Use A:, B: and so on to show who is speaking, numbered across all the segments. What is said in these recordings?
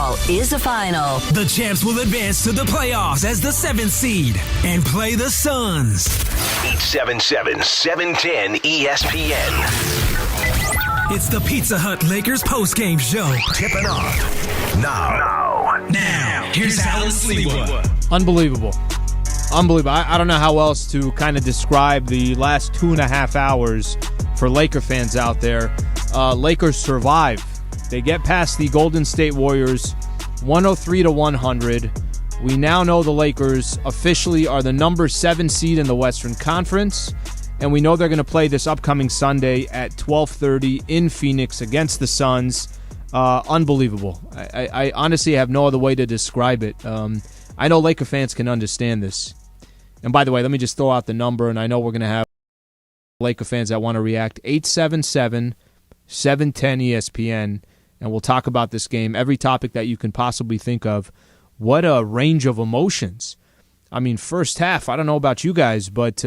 A: Football is a final.
B: The champs will advance to the playoffs as the 7th seed and play the Suns.
C: 877-710 ESPN.
B: It's the Pizza Hut Lakers postgame show.
C: Tipping off now.
B: Here's Alan Sliwa.
D: Unbelievable. I don't know how else to kind of describe the last 2.5 hours for Laker fans out there. Lakers survive. They get past the Golden State Warriors 103-100. We now know the Lakers officially are the number 7 seed in the Western Conference, and we know they're going to play this upcoming Sunday at 12:30 in Phoenix against the Suns. Unbelievable. I honestly have no other way to describe it. I know Laker fans can understand this. And by the way, let me just throw out the number, and I know we're going to have Laker fans that want to react. 877-710 ESPN, and we'll talk about this game, every topic that you can possibly think of. What a range of emotions. I mean, first half, I don't know about you guys, but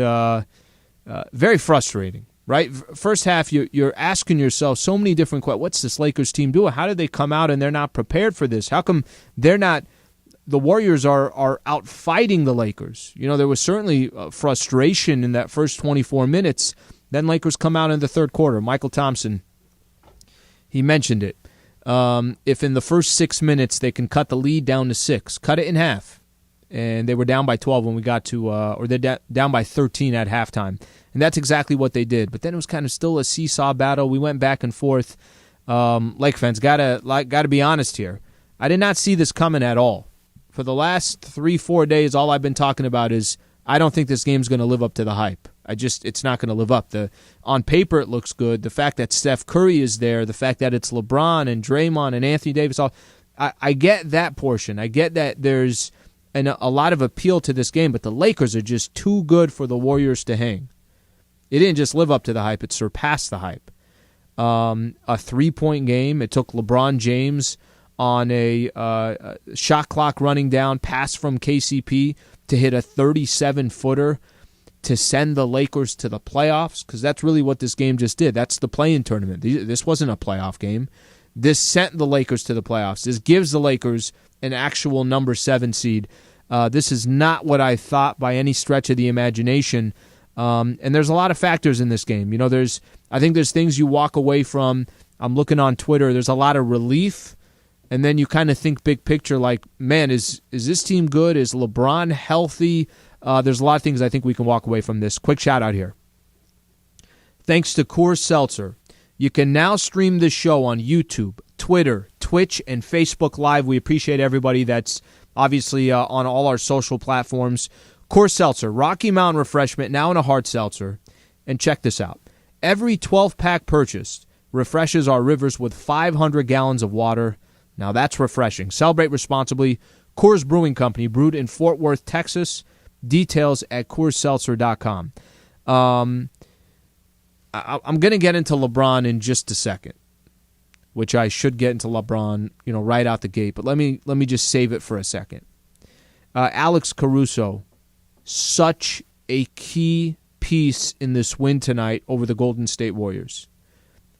D: very frustrating, right? First half, you're asking yourself so many different questions. What's this Lakers team doing? How did they come out and they're not prepared for this? How come they're not... The Warriors are out fighting the Lakers. You know, there was certainly frustration in that first 24 minutes. Then Lakers come out in the third quarter. Michael Thompson, he mentioned it. If in the first 6 minutes they can cut the lead down to 6, cut it in half. And they were down by 12 when we got to, or they're down by 13 at halftime. And that's exactly what they did. But then it was kind of still a seesaw battle. We went back and forth. Lake fans, gotta be honest here. I did not see this coming at all. For the last 3-4 days, all I've been talking about is I don't think this game's going to live up to the hype. It's not going to live up. On paper, it looks good. The fact that Steph Curry is there, the fact that it's LeBron and Draymond and Anthony Davis, I get that portion. I get that there's a lot of appeal to this game, but the Lakers are just too good for the Warriors to hang. It didn't just live up to the hype. It surpassed the hype. A 3-point game. It took LeBron James on a shot clock running down pass from KCP to hit a 37-footer to send the Lakers to the playoffs, because that's really what this game just did. That's the play-in tournament. This wasn't a playoff game. This sent the Lakers to the playoffs. This gives the Lakers an actual number 7 seed. This is not what I thought by any stretch of the imagination. And there's a lot of factors in this game. You know, I think there's things you walk away from. I'm looking on Twitter. There's a lot of relief. And then you kind of think big picture like, man, is this team good? Is LeBron healthy? There's a lot of things I think we can walk away from this. Quick shout out here. Thanks to Coors Seltzer, you can now stream this show on YouTube, Twitter, Twitch, and Facebook Live. We appreciate everybody that's obviously on all our social platforms. Coors Seltzer, Rocky Mountain Refreshment, now in a hard seltzer. And check this out. Every 12-pack purchased refreshes our rivers with 500 gallons of water. Now that's refreshing. Celebrate responsibly. Coors Brewing Company, brewed in Fort Worth, Texas. Details at CoorsSeltzer.com. I'm going to get into LeBron in just a second, which I should get into LeBron, right out the gate. But let me just save it for a second. Alex Caruso, such a key piece in this win tonight over the Golden State Warriors.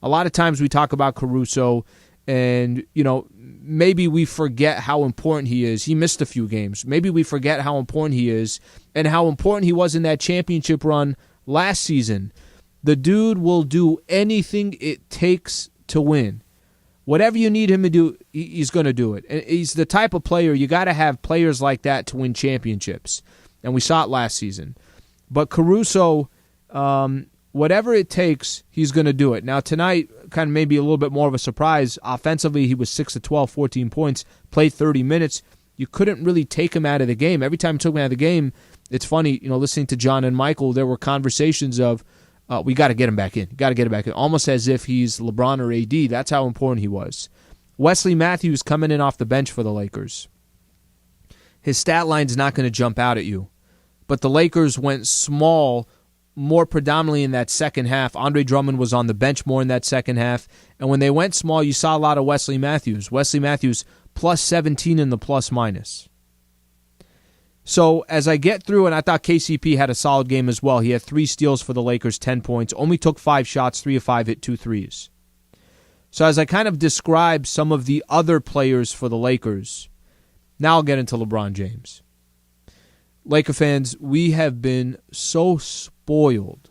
D: A lot of times we talk about Caruso, and, maybe we forget how important he is. He missed a few games. Maybe we forget how important he is and how important he was in that championship run last season. The dude will do anything it takes to win. Whatever you need him to do, he's going to do it. And he's the type of player, you got to have players like that to win championships. And we saw it last season. But Caruso, whatever it takes, he's going to do it. Now, tonight, kind of maybe a little bit more of a surprise. Offensively, he was 6 of 12, 14 points, played 30 minutes. You couldn't really take him out of the game. Every time you took him out of the game, it's funny, listening to John and Michael, there were conversations of, we got to get him back in. Got to get him back in. Almost as if he's LeBron or AD. That's how important he was. Wesley Matthews coming in off the bench for the Lakers. His stat line's not going to jump out at you. But the Lakers went small more predominantly in that second half. Andre Drummond was on the bench more in that second half. And when they went small, you saw a lot of Wesley Matthews. Wesley Matthews plus 17 in the plus-minus. So as I get through, and I thought KCP had a solid game as well. He had 3 steals for the Lakers, 10 points. Only took 5 shots, 3 of 5, hit 2 threes. So as I kind of describe some of the other players for the Lakers, now I'll get into LeBron James. Laker fans, we have been so spoiled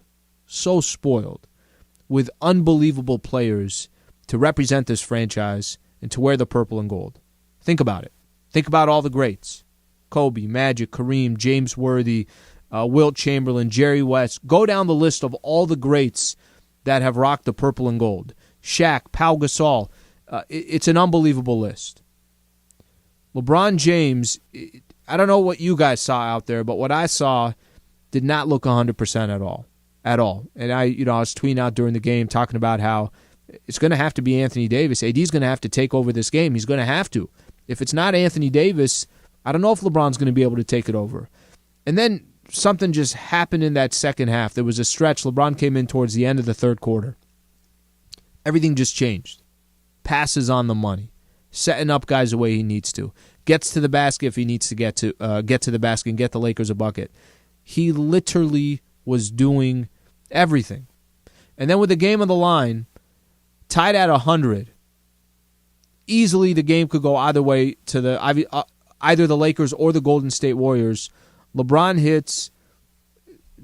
D: with unbelievable players to represent this franchise and to wear the purple and gold. Think about it. Think about all the greats. Kobe, Magic, Kareem, James Worthy, Wilt Chamberlain, Jerry West. Go down the list of all the greats that have rocked the purple and gold. Shaq, Pau Gasol. It's an unbelievable list. LeBron James, I don't know what you guys saw out there, but what I saw did not look 100% at all. At all. And I was tweeting out during the game talking about how it's going to have to be Anthony Davis. AD's going to have to take over this game. He's going to have to. If it's not Anthony Davis, I don't know if LeBron's going to be able to take it over. And then something just happened in that second half. There was a stretch. LeBron came in towards the end of the third quarter. Everything just changed. Passes on the money. Setting up guys the way he needs to. Gets to the basket if he needs to get to the basket and get the Lakers a bucket. He literally was doing everything. And then with the game on the line, tied at 100, easily the game could go either way to either the Lakers or the Golden State Warriors. LeBron hits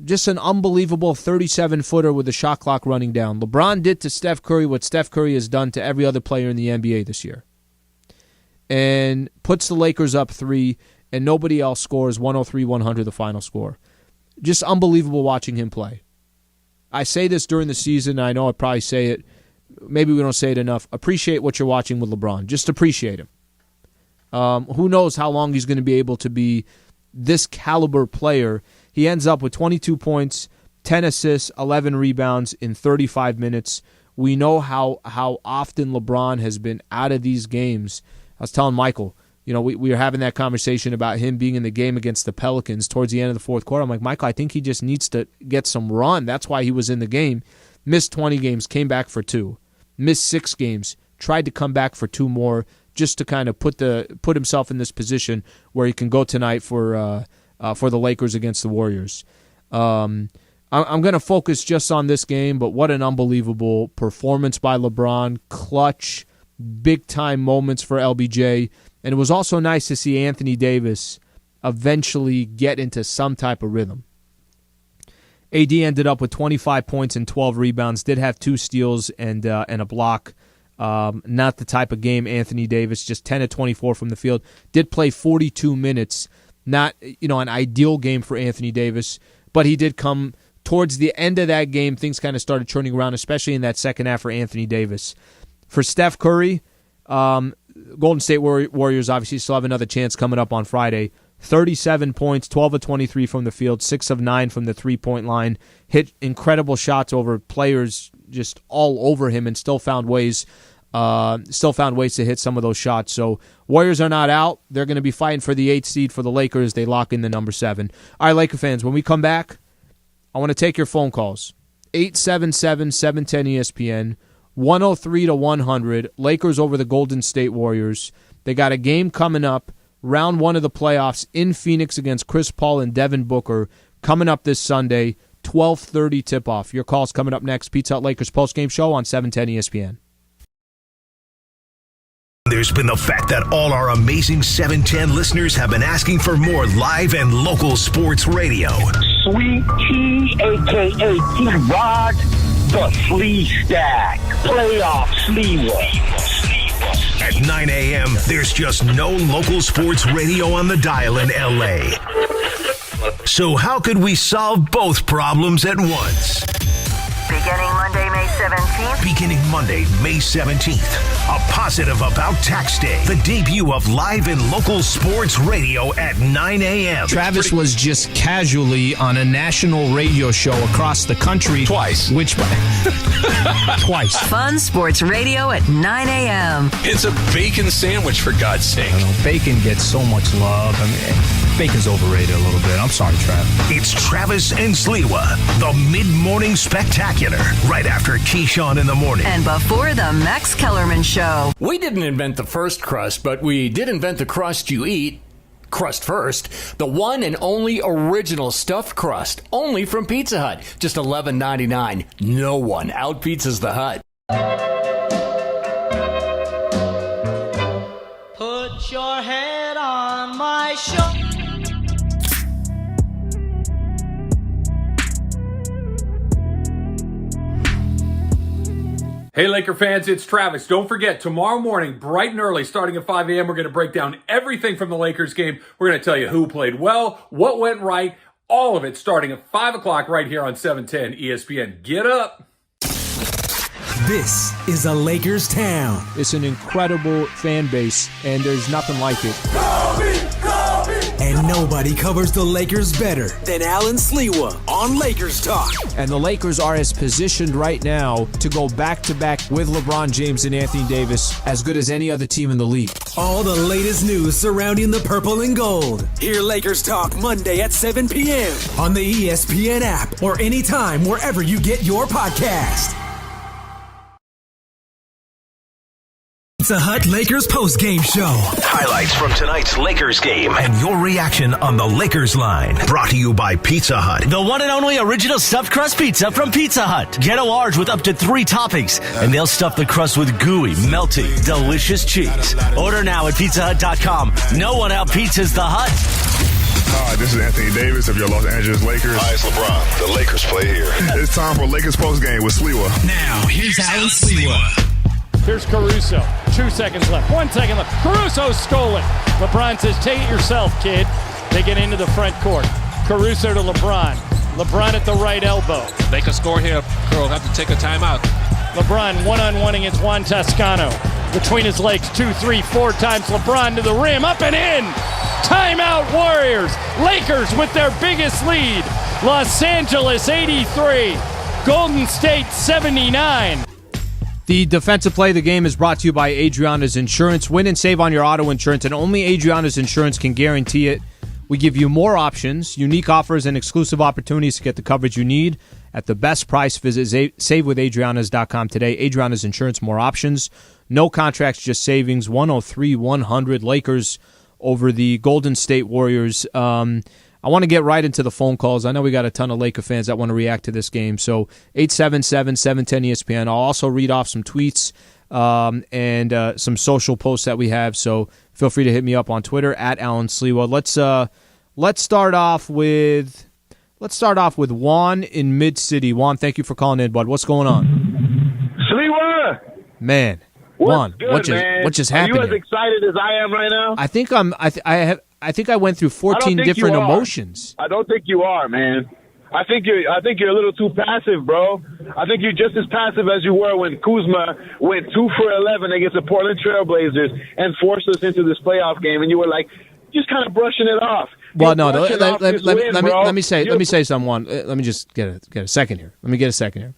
D: just an unbelievable 37-footer with the shot clock running down. LeBron did to Steph Curry what Steph Curry has done to every other player in the NBA this year. And puts the Lakers up 3, and nobody else scores. 103-100 the final score. Just unbelievable watching him play. I say this during the season. I know I probably say it. Maybe we don't say it enough. Appreciate what you're watching with LeBron. Just appreciate him. Who knows how long he's going to be able to be this caliber player. He ends up with 22 points, 10 assists, 11 rebounds in 35 minutes. We know how often LeBron has been out of these games. I was telling Michael, we were having that conversation about him being in the game against the Pelicans towards the end of the fourth quarter. I'm like, Michael, I think he just needs to get some run. That's why he was in the game. Missed 20 games, came back for 2. Missed 6 games, tried to come back for 2 more just to kind of put himself in this position where he can go tonight for the Lakers against the Warriors. I'm going to focus just on this game, but what an unbelievable performance by LeBron. Clutch, big-time moments for LBJ. And it was also nice to see Anthony Davis eventually get into some type of rhythm. AD ended up with 25 points and 12 rebounds, did have 2 steals and a block. Not the type of game Anthony Davis, just 10 of 24 from the field. Did play 42 minutes. Not an ideal game for Anthony Davis, but he did come towards the end of that game. Things kind of started turning around, especially in that second half for Anthony Davis. For Steph Curry, Golden State Warriors obviously still have another chance coming up on Friday. 37 points, 12 of 23 from the field, 6 of 9 from the three-point line. Hit incredible shots over players just all over him, and still found ways to hit some of those shots. So Warriors are not out. They're going to be fighting for the 8th seed for the Lakers. They lock in the number 7. All right, Laker fans, when we come back, I want to take your phone calls. 877-710-ESPN, 103-100. Lakers over the Golden State Warriors. They got a game coming up, round 1 of the playoffs in Phoenix against Chris Paul and Devin Booker, coming up this Sunday, 12:30 tip-off. Your call's coming up next. Pizza Hut Lakers postgame show on 710 ESPN.
C: There's been the fact that all our amazing 710 listeners have been asking for more live and local sports radio.
A: Sweet Tea, a.k.a. T-Rod, the Flea Stack, playoff Sliwa.
C: At 9 a.m., there's just no local sports radio on the dial in L.A. So how could we solve both problems at once?
E: Beginning Monday, May 17th.
C: Beginning Monday, May 17th. A positive about tax day. The debut of live and local sports radio at 9 a.m.
D: Travis was just casually on a national radio show across the country.
F: Twice.
D: Twice.
E: Fun sports radio at 9 a.m.
F: It's a bacon sandwich, for God's sake.
D: I know, bacon gets so much love. I mean, bacon's overrated a little bit. I'm sorry, Trav.
C: It's Travis and Sliwa, the mid-morning spectacular, right after Keyshawn in the morning.
E: And before the Max Kellerman Show.
G: We didn't invent the first crust, but we did invent the crust you eat. Crust first. The one and only original stuffed crust, only from Pizza Hut. Just $11.99. No one out-pizzas the Hut.
H: your head on my shoulder.
I: Hey, Laker fans, it's Travis. Don't forget, tomorrow morning, bright and early, starting at 5 a.m., we're going to break down everything from the Lakers game. We're going to tell you who played well, what went right, all of it starting at 5 o'clock right here on 710 ESPN. Get up.
B: This is a Lakers town.
D: It's an incredible fan base, and there's nothing like it.
B: And nobody covers the Lakers better than Alan Sliwa on Lakers Talk.
D: And the Lakers are as positioned right now to go back-to-back with LeBron James and Anthony Davis as good as any other team in the league.
B: All the latest news surrounding the purple and gold. Hear Lakers Talk Monday at 7 p.m. on the ESPN app or anytime wherever you get your podcast. Pizza Hut Lakers postgame show.
C: Highlights from tonight's Lakers game and your reaction on the Lakers line. Brought to you by Pizza Hut.
J: The one and only original stuffed crust pizza from Pizza Hut. Get a large with up to 3 toppings, and they'll stuff the crust with gooey, melty, delicious cheese. Order now at pizzahut.com. No one out pizzas the Hut.
K: Hi, this is Anthony Davis of your Los Angeles Lakers.
L: Hi, it's LeBron. The Lakers play here.
K: It's time for Lakers postgame with Sliwa.
B: Now, here's Alan Sliwa.
M: Here's Caruso. 2 seconds left. 1 second left. Caruso stole it. LeBron says, take it yourself, kid. They get into the front court. Caruso to LeBron. LeBron at the right elbow.
F: They can score here. Girl, have to take a timeout.
M: LeBron one-on-one against Juan Toscano. Between his legs, 2, 3, 4 times. LeBron to the rim. Up and in. Timeout Warriors. Lakers with their biggest lead. Los Angeles 83. Golden State 79.
D: The defensive play of the game is brought to you by Adriana's Insurance. Win and save on your auto insurance, and only Adriana's Insurance can guarantee it. We give you more options, unique offers, and exclusive opportunities to get the coverage you need at the best price. Visit SaveWithAdrianas.com today. Adriana's Insurance, more options. No contracts, just savings. 103-100 Lakers over the Golden State Warriors. I want to get right into the phone calls. I know we got a ton of Laker fans that want to react to this game. So 877-710-ESPN. I'll also read off some tweets and some social posts that we have. So feel free to hit me up on Twitter at Alan Sliwa. Let's start off with Juan in Mid-City. Juan, thank you for calling in, bud. What's going on?
N: Sliwa!
D: Man.
N: Juan,
D: what just happened?
N: Are you as excited as I am right now?
D: I think I went through 14 different emotions.
N: I don't think you are, man. I think you're a little too passive, bro. I think you're just as passive as you were when Kuzma went 2 for 11 against the Portland Trailblazers and forced us into this playoff game, and you were like just kind of brushing it off.
D: Well, no. Let me say something. Juan. Let me just get a second here. Let me get a second here.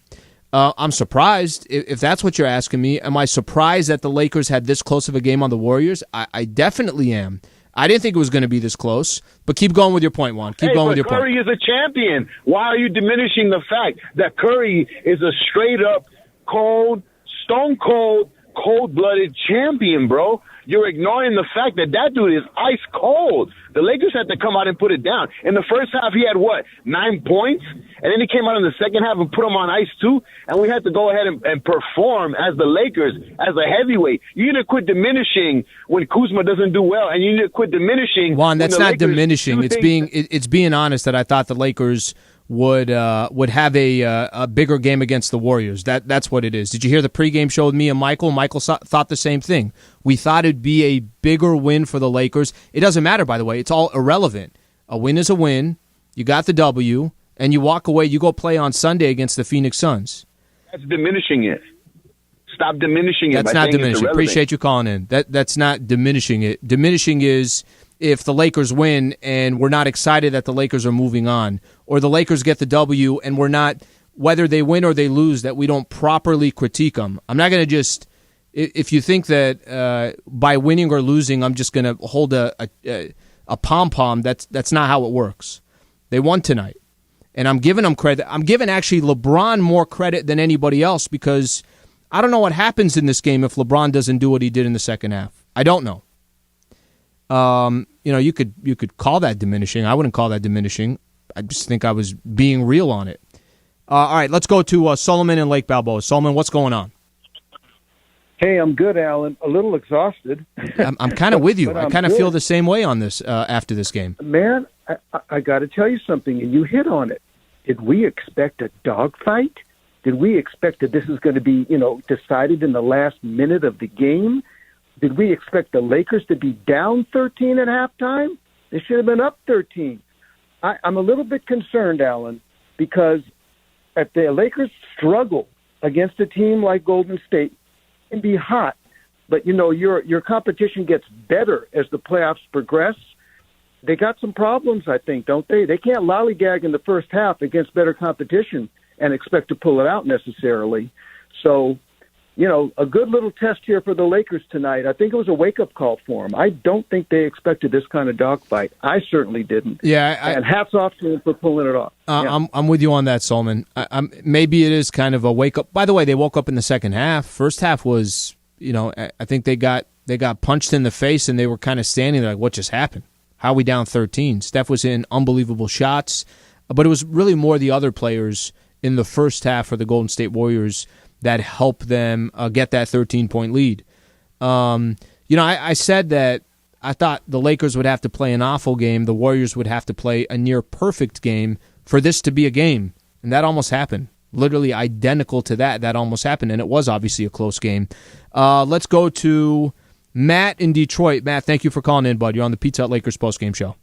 D: I'm surprised, if that's what you're asking me. Am I surprised that the Lakers had this close of a game on the Warriors? I definitely am. I didn't think it was going to be this close, but keep going with your point, Juan. Keep going with your point.
N: Curry is a champion. Why are you diminishing the fact that Curry is a straight-up, stone cold-blooded champion, bro? You're ignoring the fact that dude is ice cold. The Lakers had to come out and put it down. In the first half, he had, 9 points? And then he came out in the second half and put him on ice, too? And we had to go ahead and perform as the Lakers, as a heavyweight. You need to quit diminishing when Kuzma doesn't do well, and you need to quit diminishing.
D: Juan, that's not diminishing. It's being honest that I thought the Lakers would have a bigger game against the Warriors. That's what it is. Did you hear the pregame show with me and Michael? Michael thought the same thing. We thought it'd be a bigger win for the Lakers. It doesn't matter, by the way. It's all irrelevant. A win is a win. You got the W, and you walk away. You go play on Sunday against the Phoenix Suns.
N: That's diminishing it. Stop diminishing it.
D: That's not diminishing. Appreciate you calling in. That's not diminishing it. Diminishing is if the Lakers win and we're not excited that the Lakers are moving on, or the Lakers get the W and we're not, whether they win or they lose, that we don't properly critique them. I'm not going to just, if you think that by winning or losing I'm just going to hold a pom-pom, that's not how it works. They won tonight, and I'm giving them credit. I'm giving actually LeBron more credit than anybody else, because I don't know what happens in this game if LeBron doesn't do what he did in the second half. I don't know. You could call that diminishing. I wouldn't call that diminishing. I just think I was being real on it. All right, let's go to Solomon in Lake Balboa. Solomon, what's going on?
O: Hey, I'm good, Alan. A little exhausted.
D: I'm kind of with you. I kind of
O: good.
D: feel the same way on this after this game.
O: Man, I got to tell you something, and you hit on it. Did we expect a dogfight? Did we expect that this is going to be, decided in the last minute of the game? Did we expect the Lakers to be down 13 at halftime? They should have been up 13. I'm a little bit concerned, Alan, because if the Lakers struggle against a team like Golden State, it can be hot. But, your competition gets better as the playoffs progress. They got some problems, I think, don't they? They can't lollygag in the first half against better competition and expect to pull it out necessarily. So, a good little test here for the Lakers tonight. I think it was a wake-up call for them. I don't think they expected this kind of dogfight. I certainly didn't.
D: Yeah,
O: and hats off to them for pulling it off. Yeah.
D: I'm with you on that, Solomon. Maybe it is kind of a wake-up. By the way, they woke up in the second half. First half was, I think they got punched in the face, and they were kind of standing there like, what just happened? How are we down 13? Steph was in unbelievable shots, but it was really more the other players in the first half for the Golden State Warriors that helped them get that 13-point lead. I said that I thought the Lakers would have to play an awful game. The Warriors would have to play a near-perfect game for this to be a game, and that almost happened. Literally identical to that. That almost happened, and it was obviously a close game. Let's go to Matt in Detroit. Matt, thank you for calling in, bud. You're on the Pizza Hut Lakers postgame show.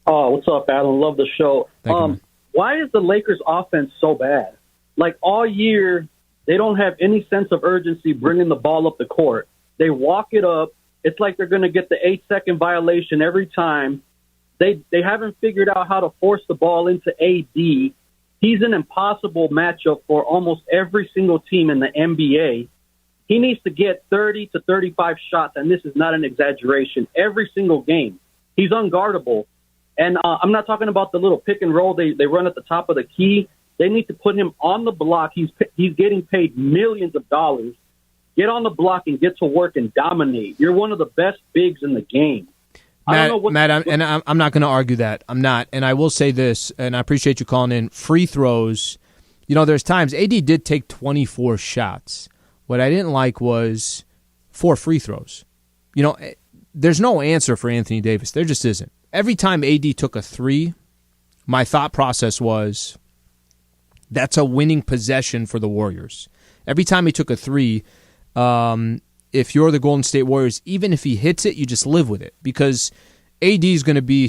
P: Oh, what's up, Alan? Love the show.
D: Thank you,
P: why is the Lakers offense so bad? Like all year, they don't have any sense of urgency bringing the ball up the court. They walk it up. It's like they're going to get the 8-second violation every time. They haven't figured out how to force the ball into AD. He's an impossible matchup for almost every single team in the NBA. He needs to get 30 to 35 shots, and this is not an exaggeration, every single game. He's unguardable. And I'm not talking about the little pick and roll they run at the top of the key. They need to put him on the block. He's getting paid millions of dollars. Get on the block and get to work and dominate. You're one of the best bigs in the game.
D: Matt, I'm not going to argue that. I'm not. And I will say this, and I appreciate you calling in. Free throws, there's times AD did take 24 shots. What I didn't like was 4 free throws. There's no answer for Anthony Davis. There just isn't. Every time AD took a 3, my thought process was, that's a winning possession for the Warriors. Every time he took a 3, if you're the Golden State Warriors, even if he hits it, you just live with it. Because AD is going to be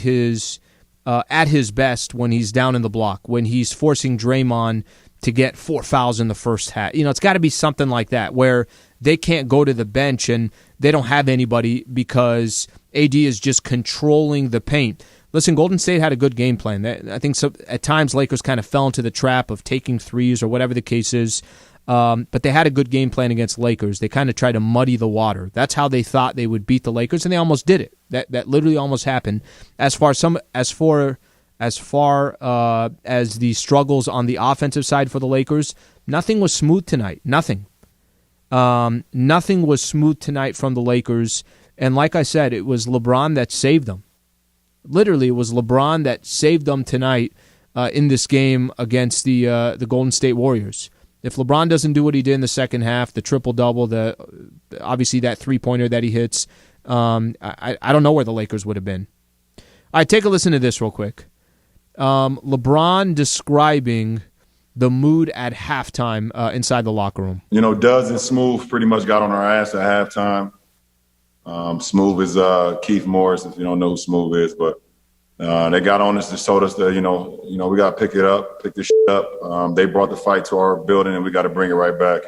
D: at his best when he's down in the block, when he's forcing Draymond to get 4 fouls in the first half. It's got to be something like that where they can't go to the bench and they don't have anybody because AD is just controlling the paint. Listen, Golden State had a good game plan. I think at times Lakers kind of fell into the trap of taking threes or whatever the case is. But they had a good game plan against Lakers. They kind of tried to muddy the water. That's how they thought they would beat the Lakers, and they almost did it. That literally almost happened. As far as the struggles on the offensive side for the Lakers, nothing was smooth tonight. Nothing. Nothing was smooth tonight from the Lakers. And like I said, it was LeBron that saved them. Literally, it was LeBron that saved them tonight in this game against the Golden State Warriors. If LeBron doesn't do what he did in the second half, the triple-double, obviously that three-pointer that he hits, I don't know where the Lakers would have been. All right, take a listen to this real quick. LeBron describing the mood at halftime inside the locker room.
K: Duz and Smooth pretty much got on our ass at halftime. Smooth is Keith Morris, if you don't know who Smooth is, but they got on us, just told us that, we got to pick this shit up. They brought the fight to our building and we got to bring it right back.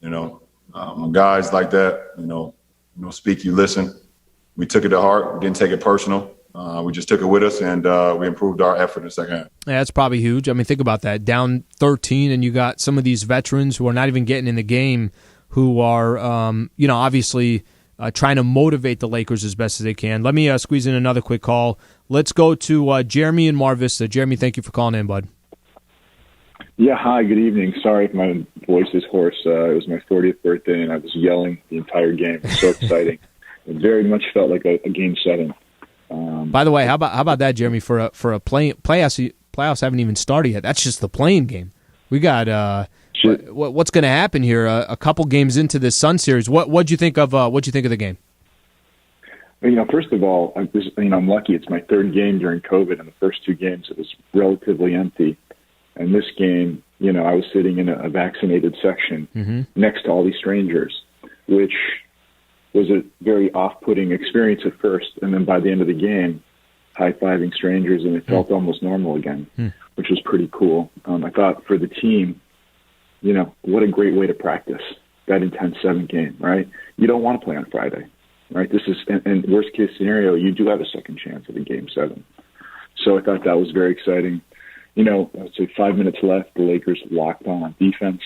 K: And, guys like that, speak, you listen. We took it to heart, didn't take it personal. We just took it with us and we improved our effort in the second half.
D: Yeah, that's probably huge. I mean, think about that. Down 13 and you got some of these veterans who are not even getting in the game who are, obviously trying to motivate the Lakers as best as they can. Let me squeeze in another quick call. Let's go to Jeremy in Mar Vista. Jeremy, thank you for calling in, bud.
Q: Yeah, hi, good evening. Sorry if my voice is hoarse. It was my 40th birthday, and I was yelling the entire game. It was so exciting. It very much felt like a Game 7.
D: By the way, how about that, Jeremy? For a playoffs haven't even started yet. That's just the playing game. We got what's going to happen here? A couple games into this Sun series, what'd you think of the game?
Q: First of all, I'm lucky. It's my third game during COVID, and the first two games it was relatively empty. And this game, I was sitting in a vaccinated section next to all these strangers, which was a very off-putting experience at first. And then by the end of the game, high-fiving strangers, and it felt almost normal again, which was pretty cool. I thought for the team, what a great way to practice that intense 7th game, right? You don't want to play on Friday, right? This is, and worst-case scenario, you do have a second chance at a Game 7. So I thought that was very exciting. I'd say 5 minutes left, the Lakers locked on defense.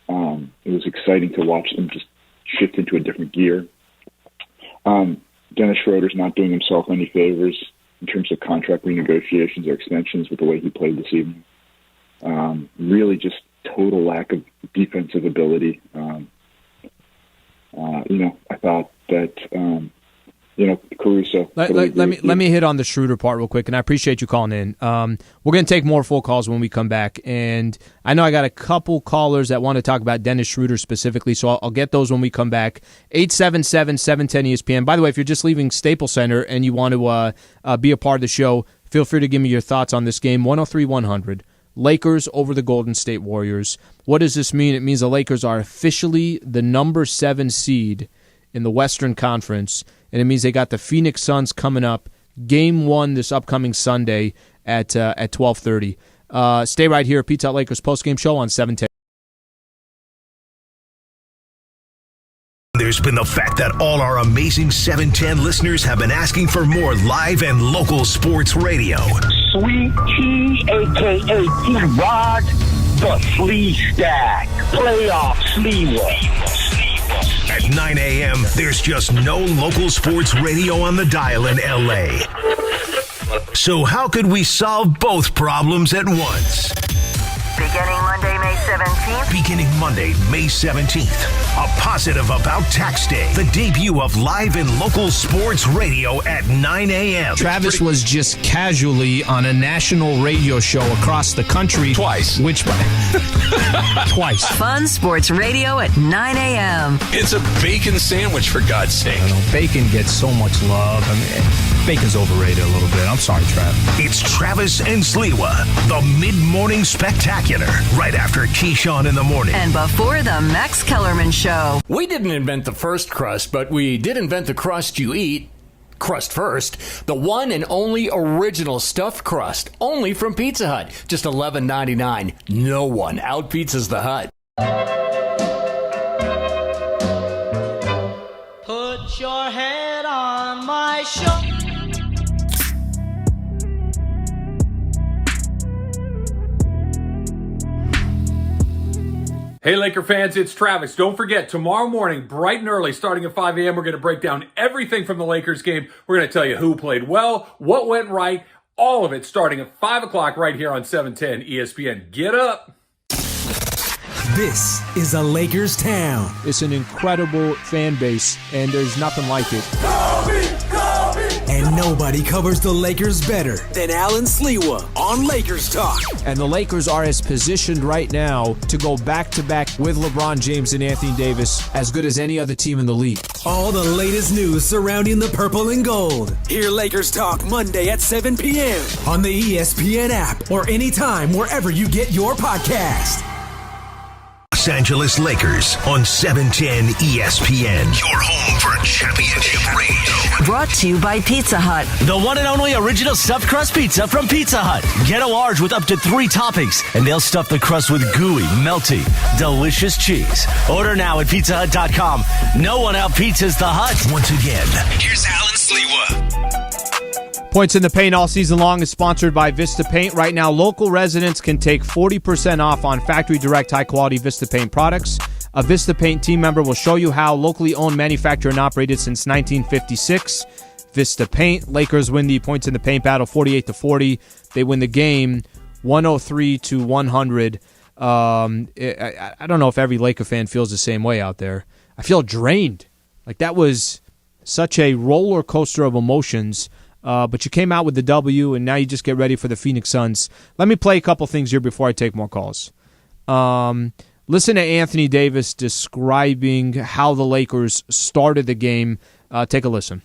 Q: It was exciting to watch them just shift into a different gear. Dennis Schroeder's not doing himself any favors in terms of contract renegotiations or extensions with the way he played this evening. Really just total lack of defensive ability. I thought that, Caruso.
D: Let me hit on the Schroeder part real quick, and I appreciate you calling in. We're going to take more full calls when we come back, and I know I got a couple callers that want to talk about Dennis Schroeder specifically, so I'll get those when we come back. 877-710-ESPN. By the way, if you're just leaving Staples Center and you want to be a part of the show, feel free to give me your thoughts on this game. 103-100. Lakers over the Golden State Warriors. What does this mean? It means the Lakers are officially the number 7 seed in the Western Conference, and it means they got the Phoenix Suns coming up, Game 1 this upcoming Sunday at 12:30. Stay right here, Pizza Hut Lakers postgame show on 710.
C: There's been the fact that all our amazing 710 listeners have been asking for more live and local sports radio.
A: Sweet Tea, a.k.a. T-Rod, the Flea Stack, playoff Sliwa.
C: At 9 a.m., there's just no local sports radio on the dial in L.A. So how could we solve both problems at once?
E: Beginning Monday, May 17th.
C: Beginning Monday, May 17th. A positive about tax day. The debut of live and local sports radio at 9 a.m.
D: Travis was just casually on a national radio show across the country.
F: Twice.
D: Twice.
E: Fun sports radio at 9 a.m.
F: It's a bacon sandwich, for God's sake.
D: Bacon gets so much love. Bacon's overrated a little bit. I'm sorry, Trav.
C: It's Travis and Sliwa, the mid-morning spectacular, right after Keyshawn in the morning.
E: And before the Max Kellerman Show.
G: We didn't invent the first crust, but we did invent the crust you eat. Crust first, the one and only original stuffed crust, only from Pizza Hut. Just $11.99. No one out-pizzas the Hut.
H: Put your head on my shoulder.
I: Hey, Laker fans, it's Travis. Don't forget, tomorrow morning, bright and early, starting at 5 a.m., we're going to break down everything from the Lakers game. We're going to tell you who played well, what went right, all of it starting at 5 o'clock right here on 710 ESPN. Get up.
B: This is a Lakers town.
D: It's an incredible fan base, and there's nothing like it.
B: And nobody covers the Lakers better than Alan Sliwa on Lakers Talk.
D: And the Lakers are as positioned right now to go back-to-back with LeBron James and Anthony Davis as good as any other team in the league.
B: All the latest news surrounding the purple and gold. Hear Lakers Talk Monday at 7 p.m. on the ESPN app or anytime wherever you get your podcast.
C: Los Angeles Lakers on 710 ESPN. Your home for championship radio.
E: Brought to you by Pizza Hut.
J: The one and only original stuffed crust pizza from Pizza Hut. Get a large with up to 3 toppings, and they'll stuff the crust with gooey, melty, delicious cheese. Order now at pizzahut.com. No one out-pizzas the Hut.
C: Once again, here's Alan Sliwa.
D: Points in the Paint all season long is sponsored by Vista Paint. Right now, local residents can take 40% off on factory direct high-quality Vista Paint products. A Vista Paint team member will show you how. Locally owned, manufactured, and operated since 1956. Vista Paint. Lakers win the Points in the Paint battle 48-40. They win the game 103-100. I don't know if every Laker fan feels the same way out there. I feel drained. Like, that was such a roller coaster of emotions. But you came out with the W, and now you just get ready for the Phoenix Suns. Let me play a couple things here before I take more calls. Listen to Anthony Davis describing how the Lakers started the game. Take a listen.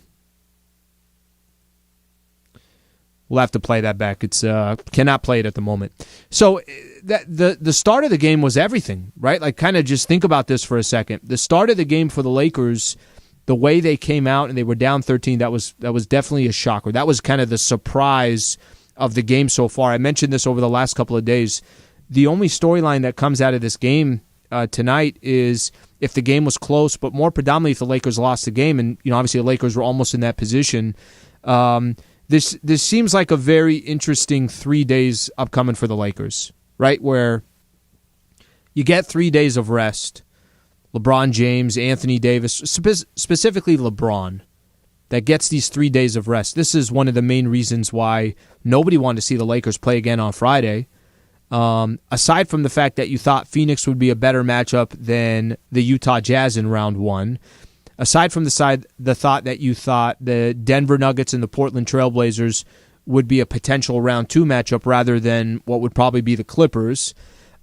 D: We'll have to play that back. It's cannot play it at the moment. So the start of the game was everything, right? Like, kind of just think about this for a second. The start of the game for the Lakers, the way they came out and they were down 13, that was definitely a shocker. That was kind of the surprise of the game so far. I mentioned this over the last couple of days. The only storyline that comes out of this game tonight is if the game was close, but more predominantly if the Lakers lost the game. And obviously the Lakers were almost in that position. This seems like a very interesting 3 days upcoming for the Lakers, right? Where you get 3 days of rest. LeBron James, Anthony Davis, specifically LeBron, that gets these 3 days of rest. This is one of the main reasons why nobody wanted to see the Lakers play again on Friday. Aside from the fact that you thought Phoenix would be a better matchup than the Utah Jazz in round one, aside from the thought that you thought the Denver Nuggets and the Portland Trailblazers would be a potential round two matchup rather than what would probably be the Clippers,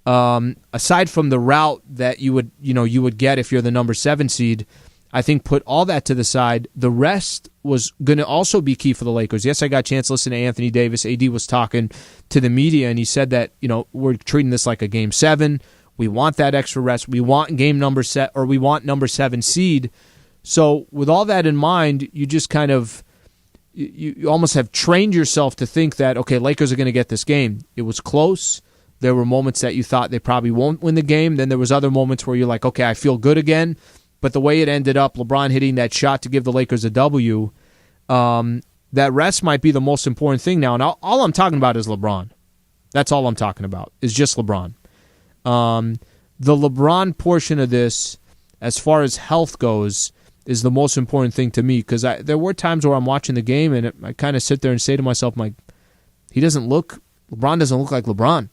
D: aside from the route that you would get if you're the number 7 seed, I think put all that to the side. The rest was going to also be key for the Lakers. Yes, I got a chance to listen to Anthony Davis. AD was talking to the media, and he said that we're treating this like a Game 7. We want that extra rest. We want we want number 7 seed. So with all that in mind, you just kind of you almost have trained yourself to think that, okay, Lakers are going to get this game. It was close. There were moments that you thought they probably won't win the game. Then there was other moments where you're like, okay, I feel good again. But the way it ended up, LeBron hitting that shot to give the Lakers a W, that rest might be the most important thing now. And all I'm talking about is LeBron. That's all I'm talking about, is just LeBron. The LeBron portion of this, as far as health goes, is the most important thing to me, because there were times where I'm watching the game and I kind of sit there and say to myself, LeBron doesn't look like LeBron.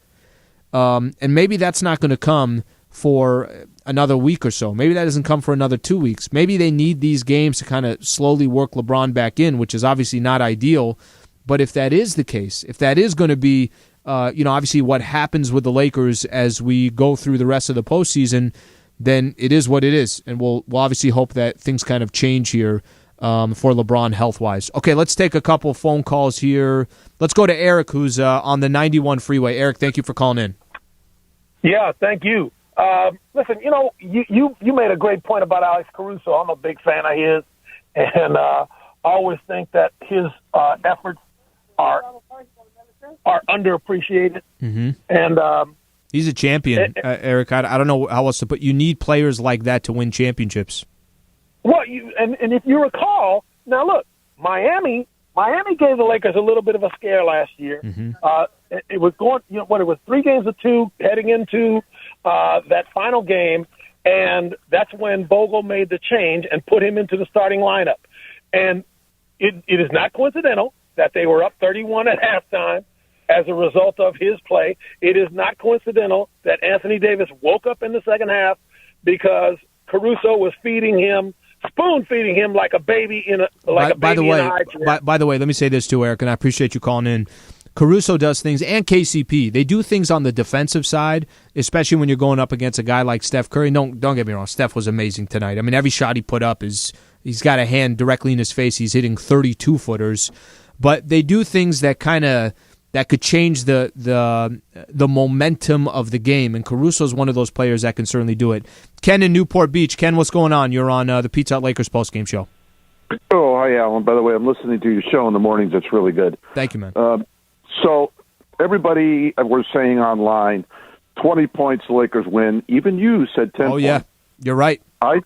D: And maybe that's not going to come for another week or so. Maybe that doesn't come for another 2 weeks. Maybe they need these games to kind of slowly work LeBron back in, which is obviously not ideal. But if that is the case, if that is going to be, obviously what happens with the Lakers as we go through the rest of the postseason, then it is what it is. And we'll obviously hope that things kind of change here for LeBron health-wise. Okay, let's take a couple phone calls here. Let's go to Eric, who's on the 91 freeway. Eric, thank you for calling in.
R: Yeah, thank you. Listen, you made a great point about Alex Caruso. I'm a big fan of his, and I always think that his efforts are underappreciated.
D: Mm-hmm.
R: And
D: he's a champion, Eric. I don't know how else to put. You need players like that to win championships.
R: Well, and if you recall, now look, Miami gave the Lakers a little bit of a scare last year.
D: Mm-hmm.
R: It was going, it was 3-2 heading into that final game, and that's when Bogle made the change and put him into the starting lineup. And it is not coincidental that they were up 31 at halftime as a result of his play. It is not coincidental that Anthony Davis woke up in the second half because Caruso was spoon-feeding him like a baby in a
D: By the way, let me say this too, Eric, and I appreciate you calling in. Caruso does things, and KCP. They do things on the defensive side, especially when you're going up against a guy like Steph Curry. Don't get me wrong, Steph was amazing tonight. I mean, every shot he put up he's got a hand directly in his face. He's hitting 32-footers, but they do things that could change the momentum of the game, and Caruso's one of those players that can certainly do it. Ken in Newport Beach. Ken, what's going on? You're on the Pizza Hut Lakers postgame show.
S: Oh, hi, Alan. By the way, I'm listening to your show in the mornings. It's really good.
D: Thank you, man.
S: So everybody was saying online, 20 points, the Lakers win. Even you said 10 points.
D: Oh, yeah. You're right.
S: I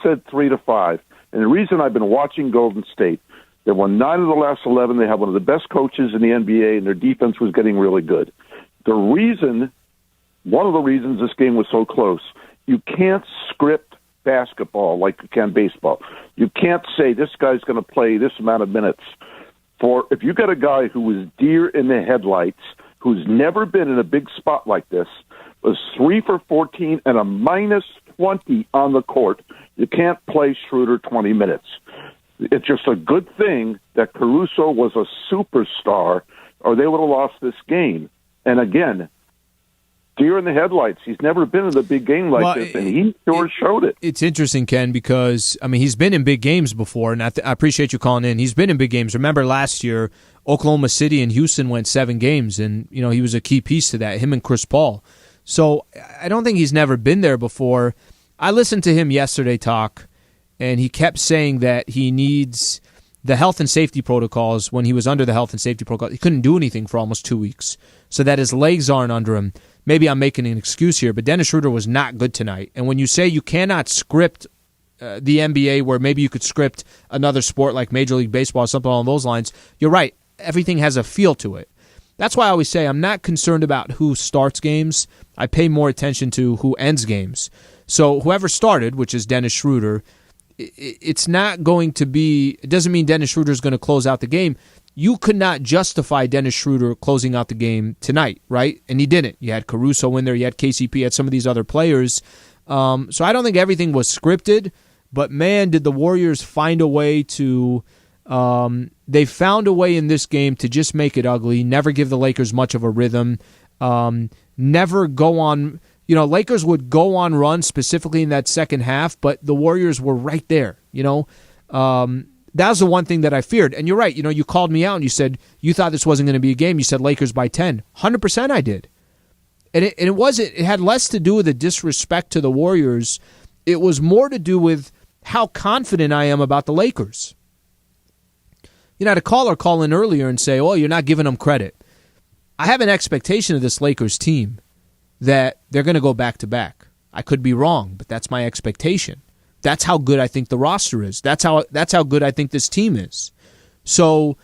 S: said 3-5. And the reason I've been watching Golden State, they won 9 of the last 11. They have one of the best coaches in the NBA, and their defense was getting really good. One of the reasons this game was so close, you can't script basketball like you can baseball. You can't say this guy's going to play this amount of minutes. If you got a guy who was deer in the headlights, who's never been in a big spot like this, was 3 for 14 and a -20 on the court, you can't play Schroeder 20 minutes. It's just a good thing that Caruso was a superstar, or they would have lost this game. And again, deer in the headlights. He's never been in a big game like this, and he sure showed it.
D: It's interesting, Ken, because, I mean, he's been in big games before, and I appreciate you calling in. He's been in big games. Remember last year, Oklahoma City and Houston went 7 games, and, you know, he was a key piece to that, him and Chris Paul. So I don't think he's never been there before. I listened to him yesterday talk, and he kept saying that he needs the health and safety protocols. When he was under the health and safety protocol, he couldn't do anything for almost 2 weeks, so that his legs aren't under him. Maybe I'm making an excuse here, but Dennis Schroeder was not good tonight. And when you say you cannot script the NBA, where maybe you could script another sport like Major League Baseball or something along those lines, you're right. Everything has a feel to it. That's why I always say I'm not concerned about who starts games. I pay more attention to who ends games. So whoever started, which is Dennis Schroeder, it's not going to be, it doesn't mean Dennis Schroeder is going to close out the game. You could not justify Dennis Schroeder closing out the game tonight, right? And he didn't. You had Caruso in there, you had KCP, you had some of these other players. So I don't think everything was scripted, but man, did the Warriors find a way to, they found a way in this game to just make it ugly, never give the Lakers much of a rhythm, never go on. You know, Lakers would go on runs specifically in that second half, but the Warriors were right there. You know, that was the one thing that I feared. And you're right. You know, you called me out and you said you thought this wasn't going to be a game. You said Lakers by 10. 100% I did. And it had less to do with the disrespect to the Warriors. It was more to do with how confident I am about the Lakers. You know, I had a caller call in earlier and say, oh, you're not giving them credit. I have an expectation of this Lakers team that they're going to go back-to-back. I could be wrong, but that's my expectation. That's how good I think the roster is. That's how good I think this team is. So,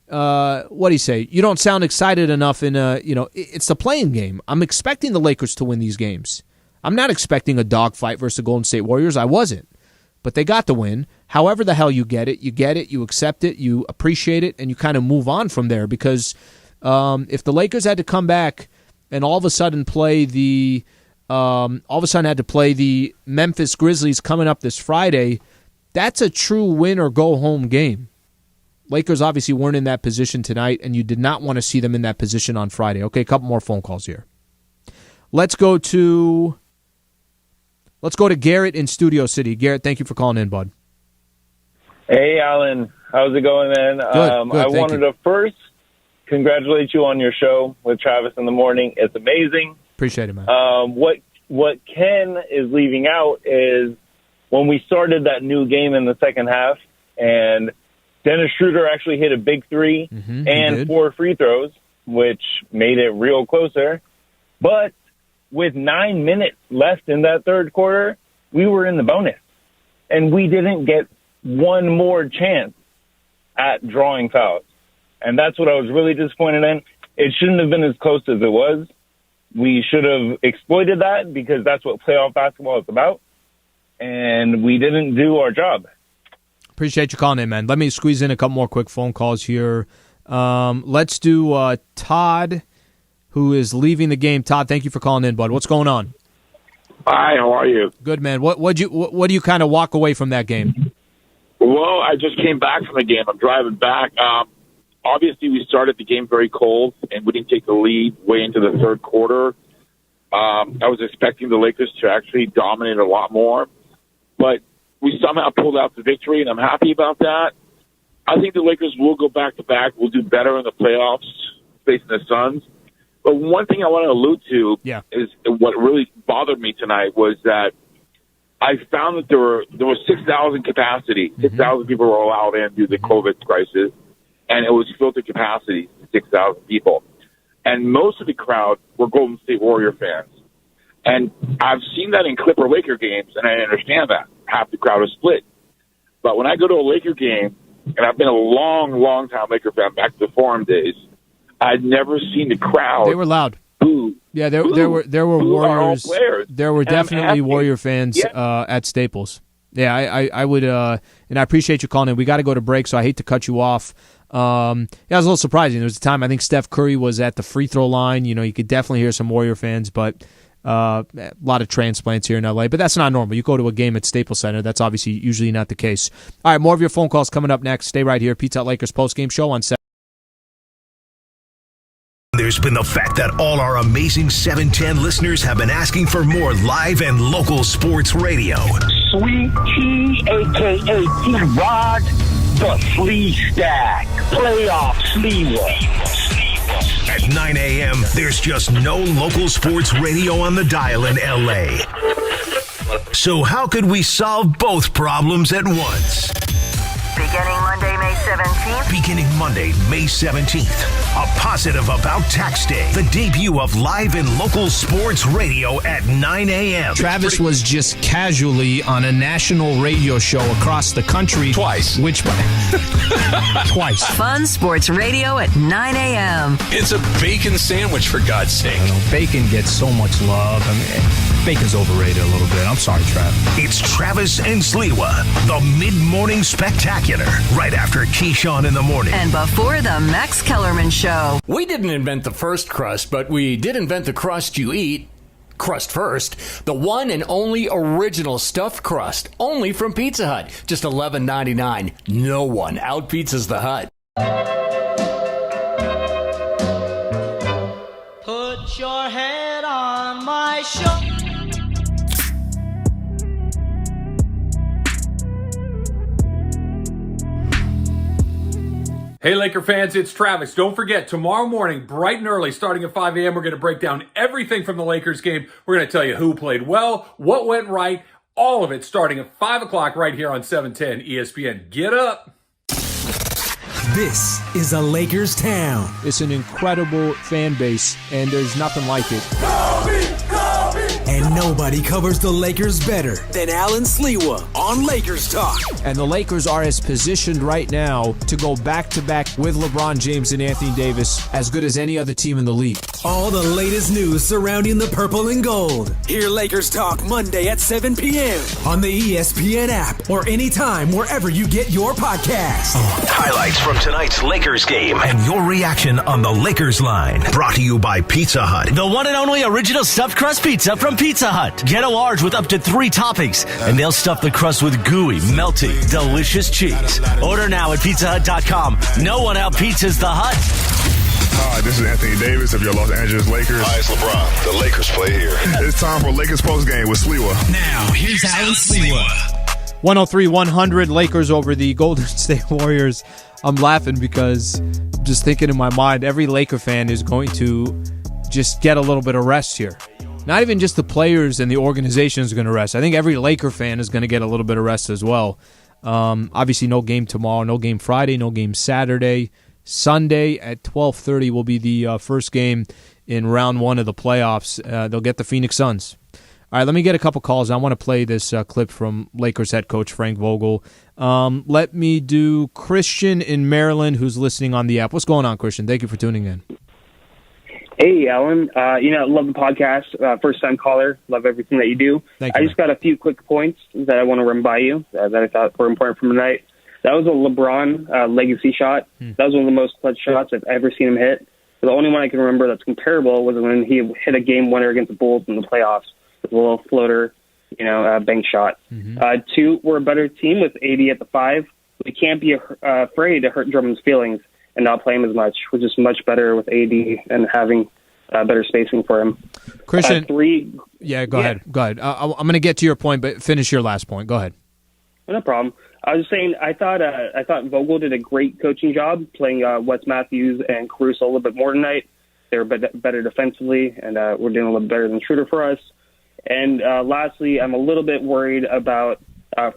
D: what do you say? You don't sound excited enough it's the playing game. I'm expecting the Lakers to win these games. I'm not expecting a dogfight versus the Golden State Warriors. I wasn't. But they got the win. However the hell you get it, you accept it, you appreciate it, and you kind of move on from there. Because if the Lakers had to come back and all of a sudden had to play the Memphis Grizzlies coming up this Friday, that's a true win or go home game. Lakers obviously weren't in that position tonight, and you did not want to see them in that position on Friday. Okay, a couple more phone calls here. Let's go to Garrett in Studio City. Garrett, thank you for calling in, bud.
T: Hey, Alan. How's it going, man?
D: Good,
T: I wanted to first congratulate you on your show with Travis in the morning. It's amazing.
D: Appreciate it, man.
T: What Ken is leaving out is when we started that new game in the second half, and Dennis Schroeder actually hit a big three and 4 free throws, which made it real closer. But with 9 minutes left in that third quarter, we were in the bonus, and we didn't get one more chance at drawing fouls. And that's what I was really disappointed in. It shouldn't have been as close as it was. We should have exploited that because that's what playoff basketball is about. And we didn't do our job.
D: Appreciate you calling in, man. Let me squeeze in a couple more quick phone calls here. Let's do Todd, who is leaving the game. Todd, thank you for calling in, bud. What's going on?
U: Hi, how are you?
D: Good, man. What do you kind of walk away from that game?
U: Well, I just came back from the game. I'm driving back. Obviously, we started the game very cold, and we didn't take the lead way into the third quarter. I was expecting the Lakers to actually dominate a lot more, but we somehow pulled out the victory, and I'm happy about that. I think the Lakers will go back-to-back. We'll do better in the playoffs facing the Suns. But one thing I want to allude to is what really bothered me tonight was that I found that there was 6,000 capacity. 6,000 people were allowed in due to the COVID crisis, and it was filled to capacity, 6,000 people. And most of the crowd were Golden State Warrior fans. And I've seen that in Clipper-Laker games, and I understand that. Half the crowd is split. But when I go to a Laker game, and I've been a long, long time Laker fan back to the Forum days, I'd never seen the crowd.
D: They were loud.
U: Boo.
D: Yeah, there were Warriors. There were definitely Warrior fans at Staples. Yeah, I would, and I appreciate you calling in. We got to go to break, so I hate to cut you off. It was a little surprising. There was a time I think Steph Curry was at the free throw line. You know, you could definitely hear some Warrior fans, but a lot of transplants here in LA. But that's not normal. You go to a game at Staples Center, that's obviously usually not the case. All right, more of your phone calls coming up next. Stay right here. Pizza Hut Lakers postgame show on 7.
C: There's been the fact that all our amazing 710 listeners have been asking for more live and local sports radio.
A: Sweet Tea, a.k.a. T-Rod, the Flea Stack, playoff Sliwa.
C: At 9 a.m., there's just no local sports radio on the dial in L.A. So how could we solve both problems at once?
E: Beginning Monday, May 17th.
C: Beginning Monday, May 17th. A positive about tax day. The debut of live and local sports radio at 9 a.m.
D: Travis was just casually on a national radio show across the country.
F: Twice.
D: Twice.
E: Fun sports radio at 9 a.m.
F: It's a bacon sandwich, for God's sake.
D: Bacon gets so much love. I mean, bacon's overrated a little bit. I'm sorry, Trav.
C: It's Travis and Sliwa, the mid-morning spectacular, right after Keyshawn in the morning.
E: And before the Max Kellerman Show.
G: We didn't invent the first crust, but we did invent the crust you eat. Crust first, the one and only original stuffed crust, only from Pizza Hut. Just $11.99. No one outpizzas the Hut.
H: Put your head on my shoulder.
I: Hey, Laker fans, it's Travis. Don't forget, tomorrow morning, bright and early, starting at 5 a.m., we're going to break down everything from the Lakers game. We're going to tell you who played well, what went right, all of it starting at 5 o'clock right here on 710 ESPN. Get up.
B: This is a Lakers town.
D: It's an incredible fan base, and there's nothing like it.
B: And nobody covers the Lakers better than Alan Sliwa on Lakers Talk.
D: And the Lakers are as positioned right now to go back-to-back with LeBron James and Anthony Davis as good as any other team in the league.
B: All the latest news surrounding the purple and gold. Hear Lakers Talk Monday at 7 p.m. on the ESPN app or anytime wherever you get your podcasts.
C: Highlights from tonight's Lakers game and your reaction on the Lakers line. Brought to you by Pizza Hut.
J: The one and only original stuffed crust pizza from Pizza Hut. Get a large with up to 3 toppings, and they'll stuff the crust with gooey, melty, delicious cheese. Order now at pizzahut.com. No one outpizzas the Hut.
L: Hi, this is Anthony Davis of your Los Angeles Lakers.
V: Hi, it's LeBron. The Lakers play here.
L: It's time for Lakers Postgame with Sliwa.
B: Now, here's Alan Sliwa.
D: 103-100 Lakers over the Golden State Warriors. I'm laughing because I'm just thinking in my mind, every Laker fan is going to just get a little bit of rest here. Not even just the players and the organization is going to rest. I think every Laker fan is going to get a little bit of rest as well. Obviously, no game tomorrow, no game Friday, no game Saturday. Sunday at 12:30 will be the first game in round 1 of the playoffs. They'll get the Phoenix Suns. All right, let me get a couple calls. I want to play this clip from Lakers head coach Frank Vogel. Let me do Christian in Maryland, who's listening on the app. What's going on, Christian? Thank you for tuning in.
W: Hey, Alan. Love the podcast. First-time caller. Love everything that you do.
D: Thank you,
W: I just got a few quick points that I want to run by you that I thought were important from tonight. That was a LeBron legacy shot. That was one of the most clutch shots I've ever seen him hit. The only one I can remember that's comparable was when he hit a game winner against the Bulls in the playoffs with a little floater, bank shot. 2, we're a better team with AD at the 5. We can't be afraid to hurt Drummond's feelings and not play him as much. We're just much better with AD and having better spacing for him.
D: Christian,
W: 3.
D: Go ahead. I'm going to get to your point, but finish your last point. Go ahead.
W: No problem. I was just saying, I thought Vogel did a great coaching job playing Wes Matthews and Caruso a little bit more tonight. They were better defensively, and we're doing a little better than Schroeder for us. And lastly, I'm a little bit worried about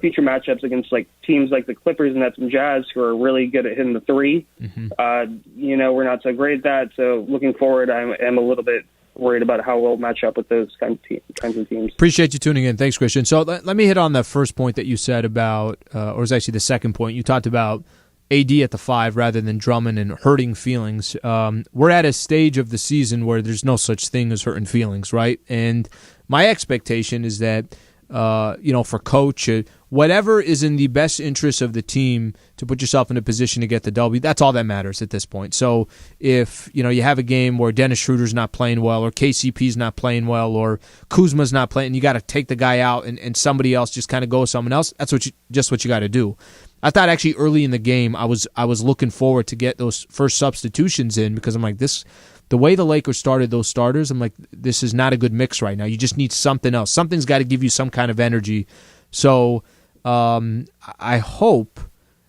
W: future matchups against teams like the Clippers and Nets and Jazz, who are really good at hitting the 3. We're not so great at that. So looking forward, I am a little bit worried about how we'll match up with those kinds of teams.
D: Appreciate you tuning in. Thanks, Christian. So let me hit on the first point that you said about, or it was actually the second point. You talked about AD at the 5 rather than Drummond and hurting feelings. We're at a stage of the season where there's no such thing as hurting feelings, right? And my expectation is that, for coach, whatever is in the best interest of the team to put yourself in a position to get the W, that's all that matters at this point. So if, you have a game where Dennis Schroeder's not playing well or KCP's not playing well or Kuzma's not playing, you got to take the guy out and somebody else just kind of go with someone else, that's what you got to do. I thought actually early in the game I was looking forward to get those first substitutions in because I'm like, this the way the Lakers started those starters, I'm like, this is not a good mix right now. You just need something else. Something's got to give you some kind of energy. So I hope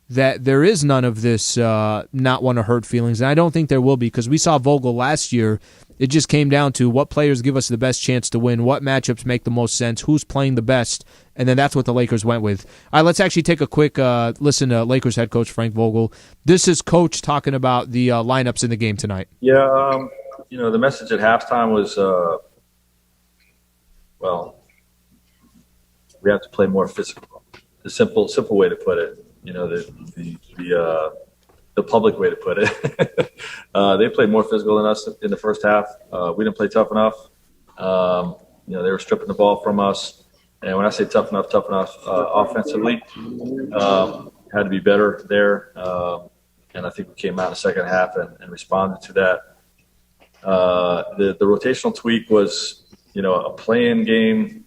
D: that there is none of this not want to hurt feelings, and I don't think there will be, because we saw Vogel last year. It just came down to what players give us the best chance to win, what matchups make the most sense, who's playing the best, and then that's what the Lakers went with. All right, let's actually take a quick listen to Lakers head coach Frank Vogel. This is Coach talking about the lineups in the game tonight.
M: Yeah, the message at halftime was, we have to play more physical. The simple way to put it. The public way to put it. They played more physical than us in the first half. We didn't play tough enough. They were stripping the ball from us. And when I say tough enough, offensively, had to be better there. And I think we came out in the second half and responded to that. The rotational tweak was, a play-in game,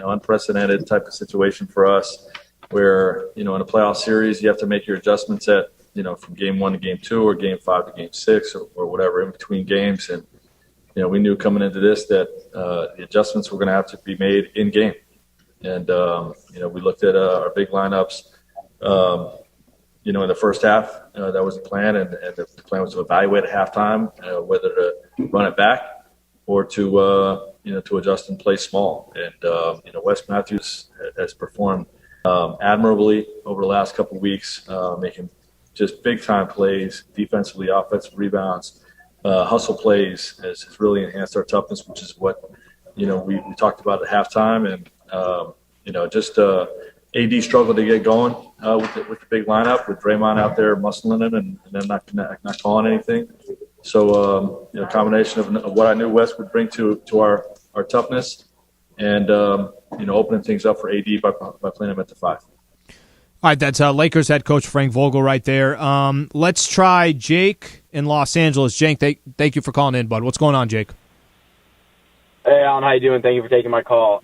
M: unprecedented type of situation for us, where, in a playoff series, you have to make your adjustments at, from game 1 to game 2 or game 5 to game 6 or whatever in between games. And, we knew coming into this that the adjustments were going to have to be made in game. And, we looked at our big lineups, in the first half. That was the plan. And the plan was to evaluate at halftime whether to run it back or to adjust and play small. And, Wes Matthews has performed admirably over the last couple of weeks, making just big-time plays, defensively, offensive rebounds, hustle plays has really enhanced our toughness, which is what, we talked about at halftime. And, AD struggled to get going with the big lineup, with Draymond out there muscling him and then not calling anything. So, a combination of what I knew Wes would bring to our toughness and, opening things up for AD by playing him at the 5.
D: All right, that's Lakers head coach Frank Vogel right there. Let's try Jake in Los Angeles. Jake, thank you for calling in, bud. What's going on, Jake?
N: Hey, Alan, how you doing? Thank you for taking my call.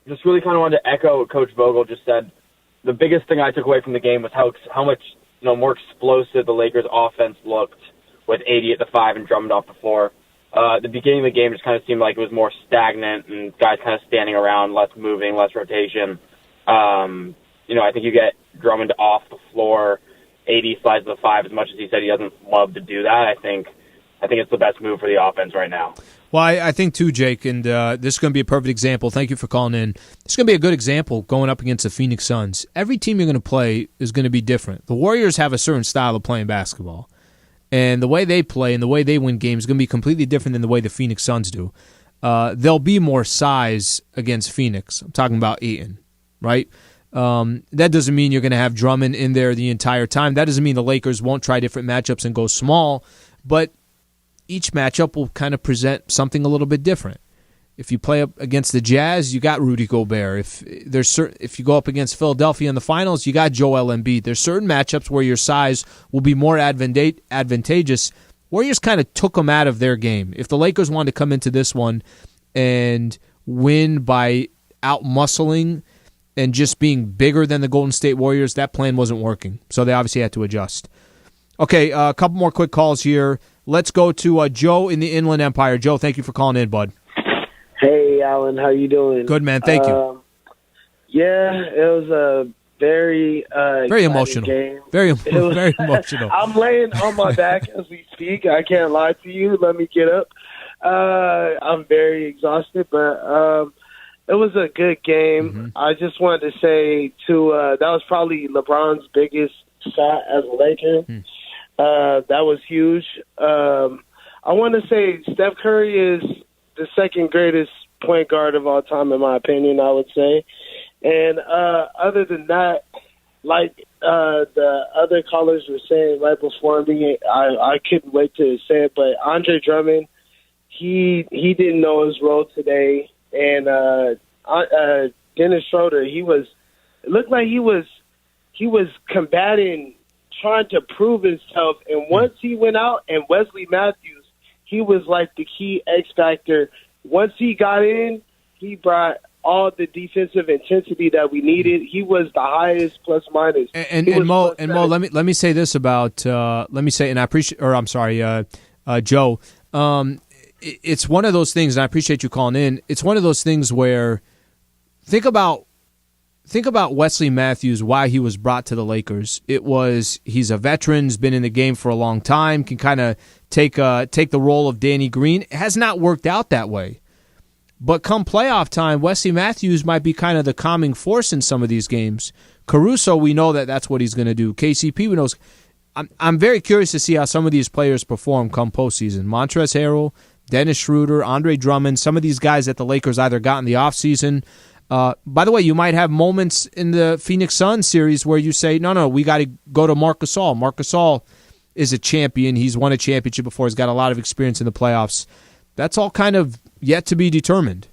N: Just really kind of wanted to echo what Coach Vogel just said. The biggest thing I took away from the game was how much more explosive the Lakers offense looked with AD at the 5 and Drummond off the floor. The beginning of the game just kind of seemed like it was more stagnant and guys kind of standing around, less moving, less rotation. I think you get Drummond off the floor, AD slides to the 5 as much as he said he doesn't love to do that. I think it's the best move for the offense right now.
D: Well, I think too, Jake, and this is going to be a perfect example. Thank you for calling in. It's going to be a good example going up against the Phoenix Suns. Every team you're going to play is going to be different. The Warriors have a certain style of playing basketball, and the way they play and the way they win games is going to be completely different than the way the Phoenix Suns do. There'll be more size against Phoenix. I'm talking about Ayton, right? That doesn't mean you're going to have Drummond in there the entire time. That doesn't mean the Lakers won't try different matchups and go small, but each matchup will kind of present something a little bit different. If you play up against the Jazz, you got Rudy Gobert. If you go up against Philadelphia in the finals, you got Joel Embiid. There's certain matchups where your size will be more advantageous. Warriors kind of took them out of their game. If the Lakers wanted to come into this one and win by out-muscling and just being bigger than the Golden State Warriors, that plan wasn't working. So they obviously had to adjust. Okay, a couple more quick calls here. Let's go to Joe in the Inland Empire. Joe, thank you for calling in, bud.
O: Hey, Alan, how you doing?
D: Good, man. Thank you.
O: Yeah, it was a very
D: emotional
O: game.
D: Very emotional.
O: I'm laying on my back as we speak. I can't lie to you. Let me get up. I'm very exhausted, but it was a good game.
D: Mm-hmm.
O: I just wanted to say that was probably LeBron's biggest shot as a Laker. That was huge. I want to say Steph Curry is the second greatest point guard of all time, in my opinion, I would say. And other than that, like the other callers were saying right before me, I couldn't wait to say it, but Andre Drummond, he didn't know his role today. And Dennis Schroeder, it looked like he was combating, trying to prove himself. And once he went out, and Wesley Matthews, he was like the key X factor. Once he got in, he brought all the defensive intensity that we needed. He was the highest plus minus.
D: And Mo, let me say this about and I appreciate, or I'm sorry, Joe. It's one of those things, and I appreciate you calling in. It's one of those things where think about Wesley Matthews, why he was brought to the Lakers. It was he's a veteran, has been in the game for a long time, can kind of take the role of Danny Green. It has not worked out that way. But come playoff time, Wesley Matthews might be kind of the calming force in some of these games. Caruso, we know that's what he's going to do. KCP, we know. I'm very curious to see how some of these players perform come postseason. Montrezl Harrell, Dennis Schroeder, Andre Drummond, some of these guys that the Lakers either got in the offseason. By the way, you might have moments in the Phoenix Suns series where you say, no, we got to go to Marc Gasol. Marc Gasol is a champion. He's won a championship before. He's got a lot of experience in the playoffs. That's all kind of yet to be determined.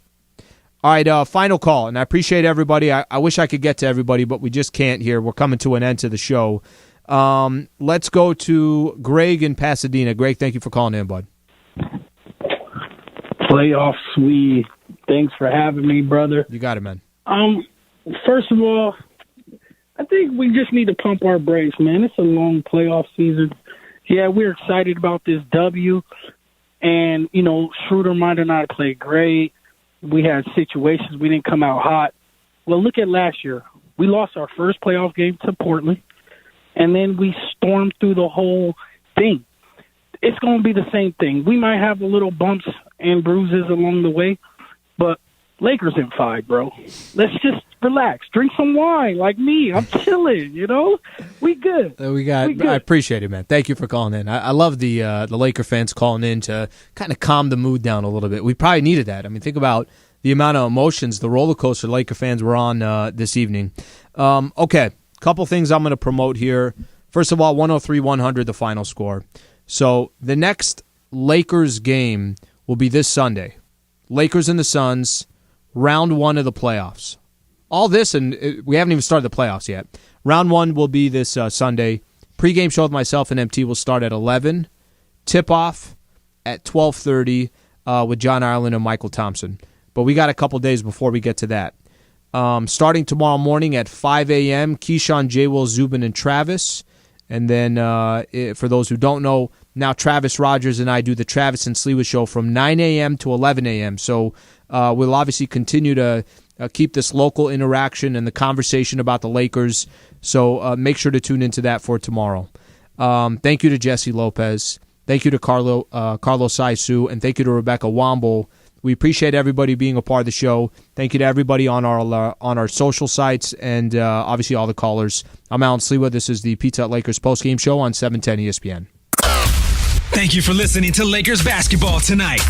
D: All right, final call, and I appreciate everybody. I wish I could get to everybody, but we just can't here. We're coming to an end to the show. Let's go to Greg in Pasadena. Greg, thank you for calling in, bud.
K: Playoff sweet. Thanks for having me, brother.
D: You got it, man.
K: First of all, I think we just need to pump our brakes, man. It's a long playoff season. Yeah, we're excited about this W. And, Schroeder might have not played great. We had situations we didn't come out hot. Well, look at last year. We lost our first playoff game to Portland, and then we stormed through the whole thing. It's going to be the same thing. We might have a little bumps and bruises along the way, but Lakers in 5, bro. Let's just relax. Drink some wine like me. I'm chilling, We good.
D: I appreciate it, man. Thank you for calling in. I love the Laker fans calling in to kind of calm the mood down a little bit. We probably needed that. I mean, think about the amount of emotions, the roller coaster Laker fans were on this evening. Okay, couple things I'm going to promote here. First of all, 103-100, the final score. So the next Lakers game will be this Sunday. Lakers and the Suns, round 1 of the playoffs. All this, and we haven't even started the playoffs yet. Round 1 will be this Sunday. Pre-game show with myself and MT will start at 11. Tip-off at 12:30 with John Ireland and Michael Thompson. But we got a couple days before we get to that. Starting tomorrow morning at 5 a.m., Keyshawn, J. Will, Zubin, and Travis. And then, for those who don't know, now Travis Rogers and I do the Travis and Sliwa show from 9 a.m. to 11 a.m. So we'll obviously continue to keep this local interaction and the conversation about the Lakers. So make sure to tune into that for tomorrow. Thank you to Jesse Lopez. Thank you to Carlos Saisu. And thank you to Rebecca Womble. We appreciate everybody being a part of the show. Thank you to everybody on our social sites and obviously all the callers. I'm Alan Sliwa. This is the Pizza Hut Lakers postgame show on 710 ESPN.
B: Thank you for listening to Lakers basketball tonight.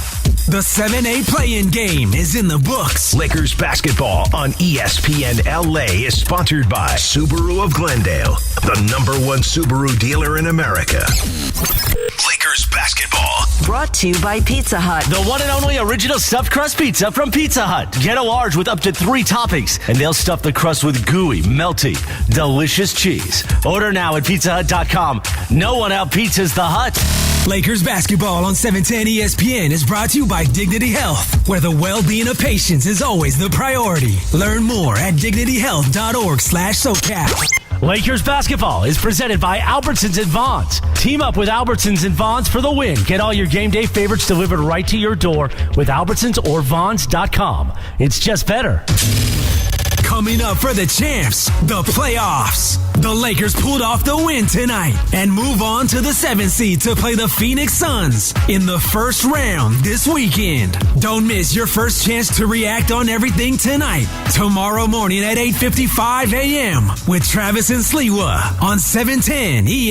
B: The 7A play-in game is in the books.
C: Lakers basketball on ESPN LA is sponsored by Subaru of Glendale, the #1 Subaru dealer in America. Lakers basketball.
E: Brought to you by Pizza Hut.
J: The one and only original stuffed crust pizza from Pizza Hut. Get a large with up to 3 toppings, and they'll stuff the crust with gooey, melty, delicious cheese. Order now at pizzahut.com. No one out-pizzas the Hut.
B: Lakers basketball on 710 ESPN is brought to you by Dignity Health, where the well-being of patients is always the priority. Learn more at dignityhealth.org/SoCal.
J: Lakers basketball is presented by Albertsons and Vons. Team up with Albertsons and Vons for the win. Get all your game day favorites delivered right to your door with Albertsons or Vons.com. It's just better.
B: Coming up for the champs, the playoffs. The Lakers pulled off the win tonight and move on to the 7th seed to play the Phoenix Suns in the first round this weekend. Don't miss your first chance to react on everything tonight, tomorrow morning at 8:55 a.m. with Travis and Sliwa on 710 ESPN.